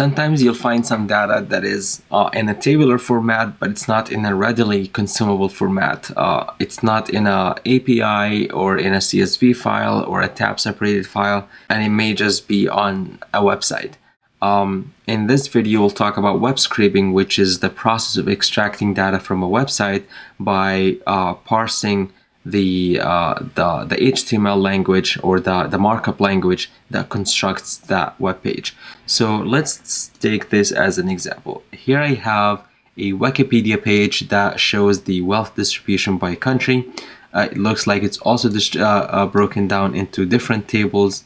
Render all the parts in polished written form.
Sometimes you'll find some data that is in a tabular format, but it's not in a readily consumable format. It's not in a API or in a CSV file or a tab separated file, and it may just be on a website. In this video, we'll talk about web scraping, which is the process of extracting data from a website by parsing the HTML language or the markup language that constructs that web page. So let's take this as an example. Here I have a Wikipedia page that shows the wealth distribution by country. It looks like it's also broken down into different tables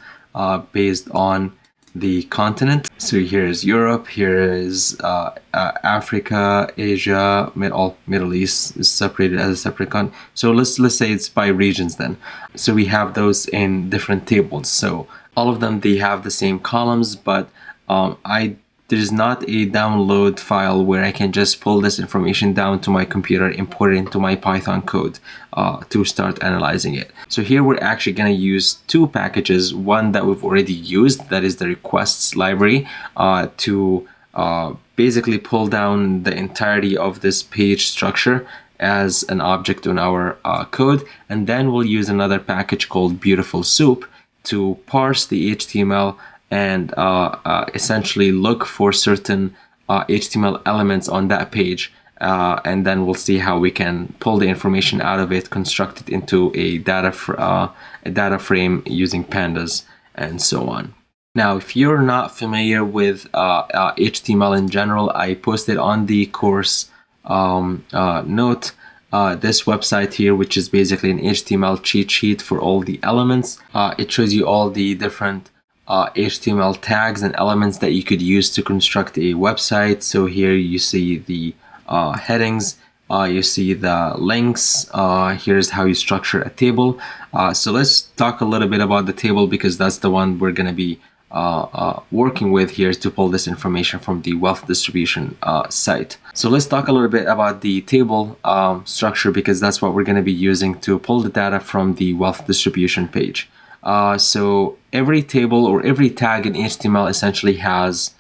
based on the continent. So here is Europe, here is Africa, Asia, Middle East is separated as a separate continent. So let's say it's by regions then. So we have those in different tables. So all of them, they have the same columns, but there's not a download file where I can just pull this information down to my computer, import it into my Python code to start analyzing it. So here we're actually going to use two packages, one that we've already used, that is the requests library, to basically pull down the entirety of this page structure as an object in our code. And then we'll use another package called Beautiful Soup to parse the HTML and essentially look for certain HTML elements on that page, and then we'll see how we can pull the information out of it, construct it into a data frame using pandas and so on. Now, if you're not familiar with HTML in general, I posted on the course note this website here, which is basically an HTML cheat sheet for all the elements. It shows you all the different HTML tags and elements that you could use to construct a website. So here you see the headings, you see the links, here's how you structure a table. So let's talk a little bit about the table, because that's the one we're going to be working with here to pull this information from the wealth distribution site. So let's talk a little bit about the table structure, because that's what we're going to be using to pull the data from the wealth distribution page. So every table or every tag in HTML essentially has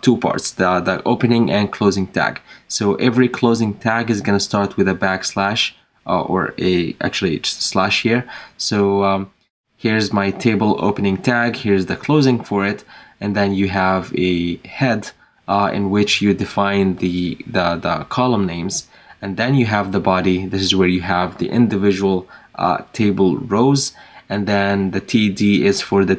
two parts, the opening and closing tag. So every closing tag is going to start with a backslash or actually just a slash here. So here's my table opening tag, here's the closing for it, and then you have a head in which you define the column names, and then you have the body. This is where you have the individual table rows. And then the TD is for the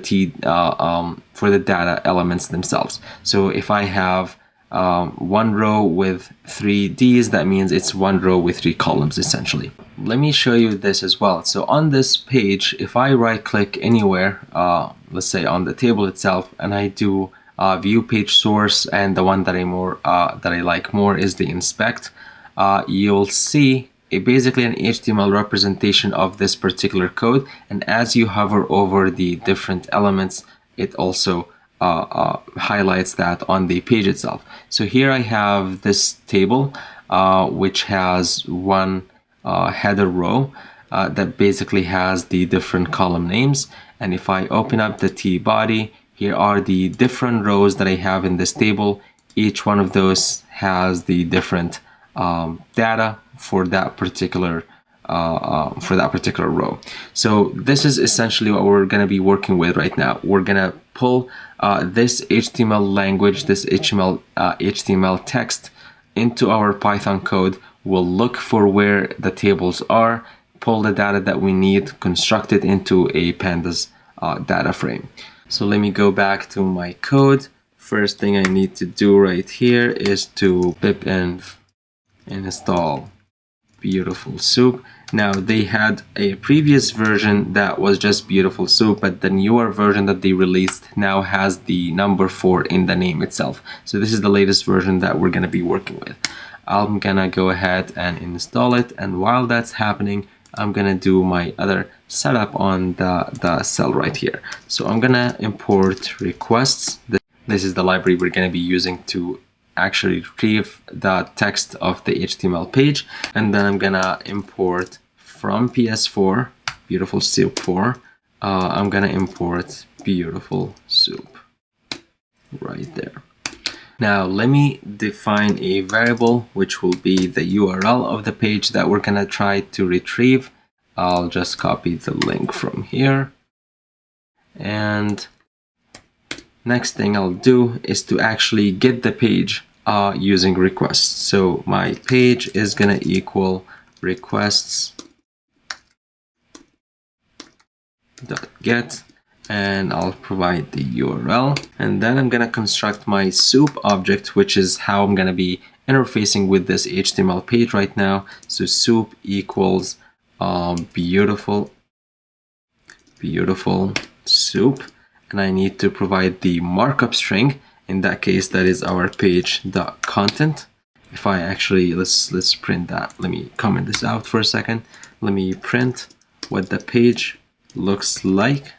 for the data elements themselves. So if I have one row with 3 Ds, that means it's one row with 3 columns essentially. Let me show you this as well. So on this page, if I right click anywhere, let's say on the table itself, and I do view page source, and the one that I like more is the inspect, you'll see basically an HTML representation of this particular code, and as you hover over the different elements, it also highlights that on the page itself. So here I have this table which has one header row that basically has the different column names, and if I open up the T body, here are the different rows that I have in this table. Each one of those has the different data for that particular row. So this is essentially what we're going to be working with right now. We're going to pull this HTML language, this HTML text into our Python code. We'll look for where the tables are, pull the data that we need, construct it into a pandas data frame. So let me go back to my code. First thing I need to do right here is to pip-env install Beautiful Soup. Now, they had a previous version that was just Beautiful Soup, but the newer version that they released now has the number 4 in the name itself. So this is the latest version that we're going to be working with. I'm gonna go ahead and install it, and while that's happening, I'm gonna do my other setup on the cell right here. So I'm gonna import requests. This is the library we're gonna be using to actually retrieve the text of the HTML page, and then I'm gonna import from PS4 Beautiful Soup 4. I'm gonna import Beautiful Soup right there. Now let me define a variable which will be the URL of the page that we're gonna try to retrieve. I'll just copy the link from here, and next thing I'll do is to actually get the page using requests. So my page is gonna equal requests.get, and I'll provide the URL, and then I'm gonna construct my soup object, which is how I'm gonna be interfacing with this HTML page right now. So soup equals beautiful soup, and I need to provide the markup string. In that case, that is our page.content. If I actually, let's print that. Let me comment this out for a second. Let me print what the page looks like.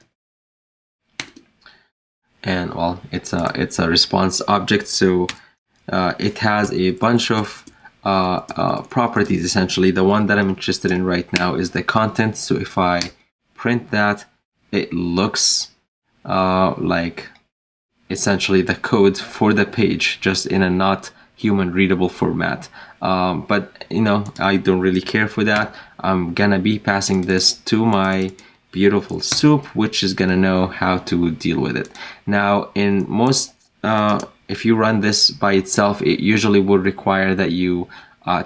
And well, it's a response object, so it has a bunch of properties. Essentially, the one that I'm interested in right now is the content. So if I print that, it looks like essentially the code for the page, just in a not human readable format. But you know, I don't really care for that. I'm gonna be passing this to my beautiful soup, which is gonna know how to deal with it. Now, in most, if you run this by itself, it usually would require that you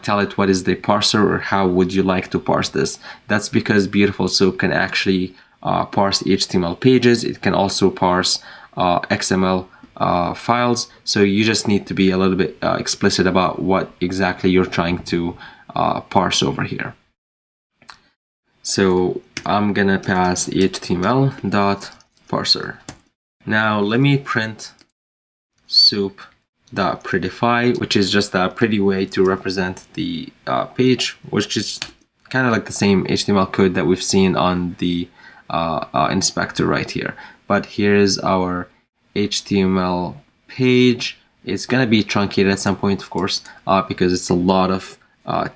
tell it what is the parser or how would you like to parse this. That's because beautiful soup can actually parse HTML pages. It can also parse XML files. So you just need to be a little bit explicit about what exactly you're trying to parse over here. So I'm gonna pass html.parser. Now let me print soup.prettify, which is just a pretty way to represent the page, which is kind of like the same HTML code that we've seen on the inspector right here. But here's our HTML page. It's gonna be truncated at some point, of course, because it's a lot of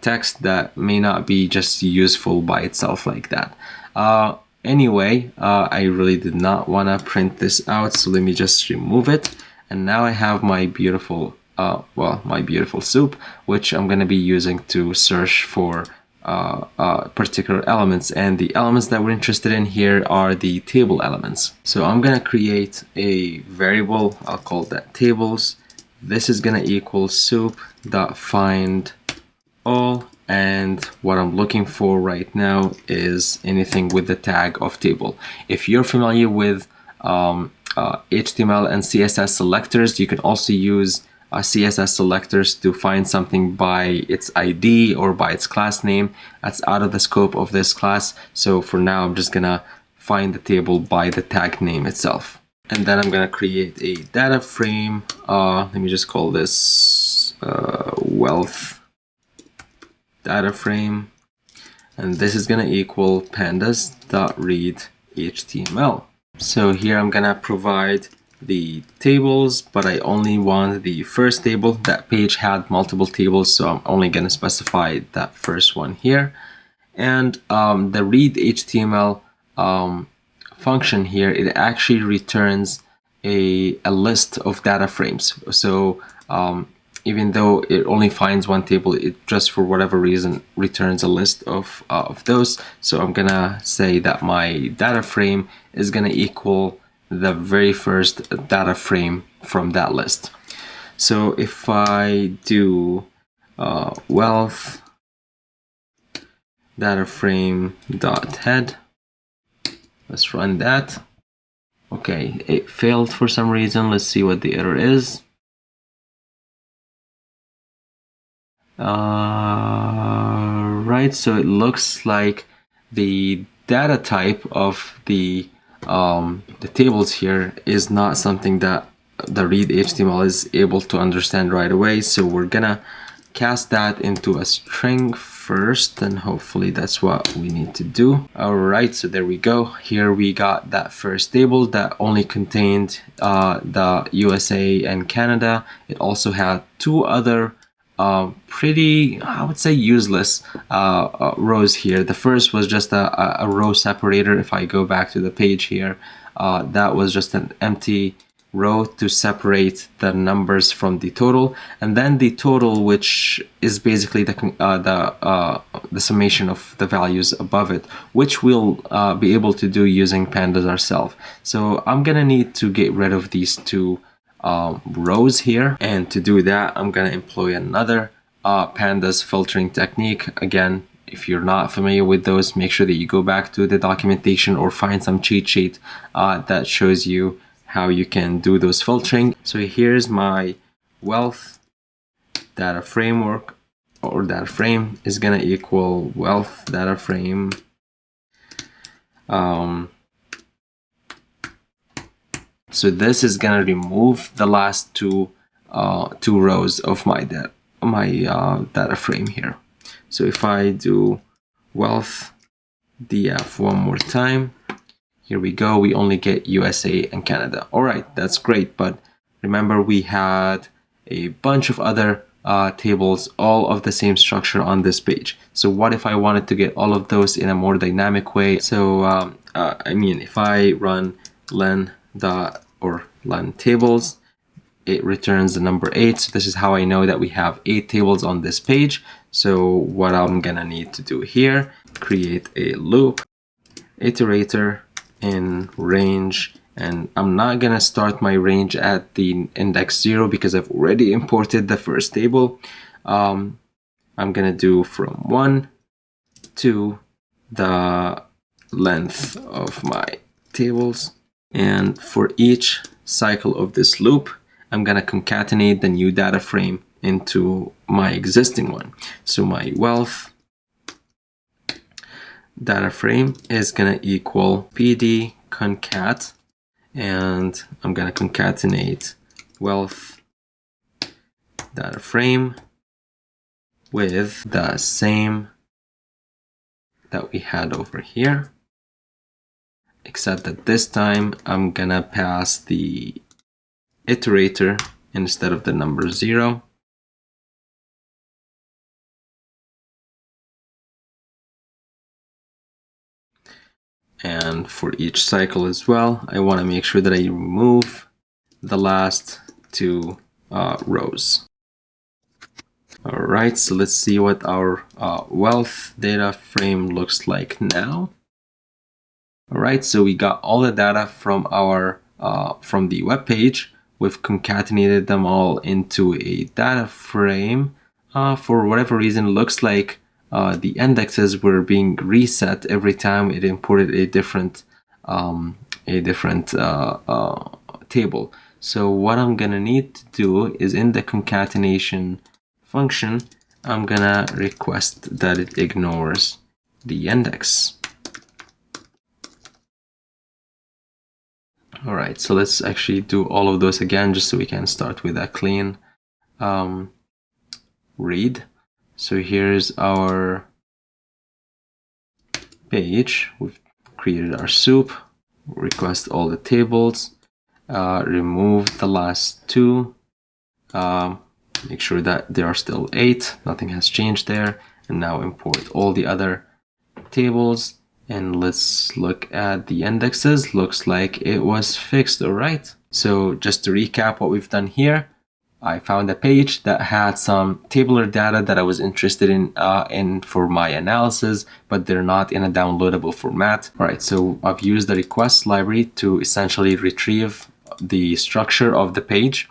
text that may not be just useful by itself like that. Anyway, I really did not want to print this out, so let me just remove it. And now I have my beautiful, my beautiful soup, which I'm going to be using to search for particular elements. And the elements that we're interested in here are the table elements. So I'm going to create a variable. I'll call that tables. This is going to equal soup.find all, and what I'm looking for right now is anything with the tag of table. If you're familiar with HTML and CSS selectors, you can also use CSS selectors to find something by its ID or by its class name. That's out of the scope of this class. So for now, I'm just gonna find the table by the tag name itself. And then I'm gonna create a data frame. Let me just call this wealth data frame, and this is going to equal pandas.read HTML. So here I'm going to provide the tables, but I only want the first table. That page had multiple tables, so I'm only going to specify that first one here. And the read HTML function here, it actually returns a list of data frames. So even though it only finds one table, it just for whatever reason returns a list of those. So I'm gonna say that my data frame is gonna equal the very first data frame from that list. So if I do wealth data frame dot head, let's run that. Okay, it failed for some reason. Let's see what the error is. Right, so it looks like the data type of the tables here is not something that the read HTML is able to understand right away. So we're gonna cast that into a string first, and hopefully that's what we need to do. All right, so there we go. Here we got that first table that only contained the USA and Canada. It also had two other pretty, I would say, useless rows here. The first was just a row separator. If I go back to the page here, that was just an empty row to separate the numbers from the total, and then the total, which is basically the summation of the values above it, which we'll be able to do using pandas ourselves. So I'm gonna need to get rid of these two rows here, and to do that I'm gonna employ another pandas filtering technique. Again, if you're not familiar with those, make sure that you go back to the documentation or find some cheat sheet that shows you how you can do those filtering. So here's my wealth data framework, or data frame is gonna equal wealth data frame so this is gonna remove the last two rows of my data frame here. So if I do wealth df one more time, here we go, we only get USA and Canada. All right, that's great, but remember we had a bunch of other tables, all of the same structure on this page. So what if I wanted to get all of those in a more dynamic way? So I mean, if I run len tables, it returns the number 8. So this is how I know that we have 8 tables on this page. So what I'm gonna need to do here, create a loop iterator in range, and I'm not gonna start my range at the index 0 because I've already imported the first table. I'm gonna do from 1 to the length of my tables, and for each cycle of this loop I'm gonna concatenate the new data frame into my existing one. So my wealth data frame is gonna equal pd concat, and I'm gonna concatenate wealth data frame with the same that we had over here, except that this time I'm gonna pass the iterator instead of the number 0. And for each cycle as well, I want to make sure that I remove the last two rows. All right, so let's see what our wealth data frame looks like now. All right, so we got all the data from our from the web page. We've concatenated them all into a data frame. For whatever reason, it looks like the indexes were being reset every time it imported a different table. So what I'm gonna need to do is, in the concatenation function, I'm gonna request that it ignores the index. All right, so let's actually do all of those again, just so we can start with a clean read. So here's our page. We've created our soup, request all the tables, remove the last two, make sure that there are still 8, nothing has changed there, and now import all the other tables, and let's look at the indexes. Looks like it was fixed. All right, so just to recap what we've done here, I found a page that had some tabular data that I was interested in for my analysis, but they're not in a downloadable format. All right, so I've used the request library to essentially retrieve the structure of the page,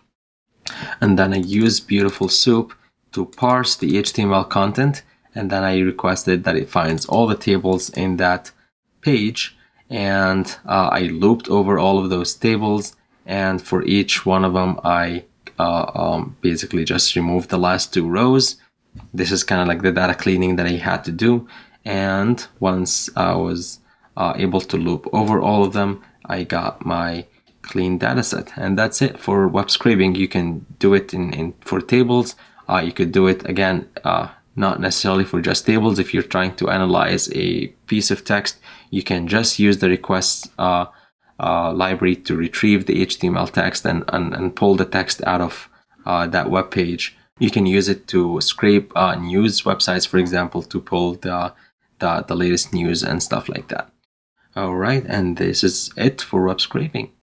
and then I used Beautiful Soup to parse the HTML content, and then I requested that it finds all the tables in that page, and I looped over all of those tables, and for each one of them I basically just removed the last 2 rows. This is kind of like the data cleaning that I had to do, and once I was able to loop over all of them, I got my clean data set. And that's it for web scraping. You can do it for tables. You could do it again, not necessarily for just tables. If you're trying to analyze a piece of text, you can just use the request library to retrieve the HTML text and pull the text out of that web page. You can use it to scrape news websites, for example, to pull the latest news and stuff like that. All right, and this is it for web scraping.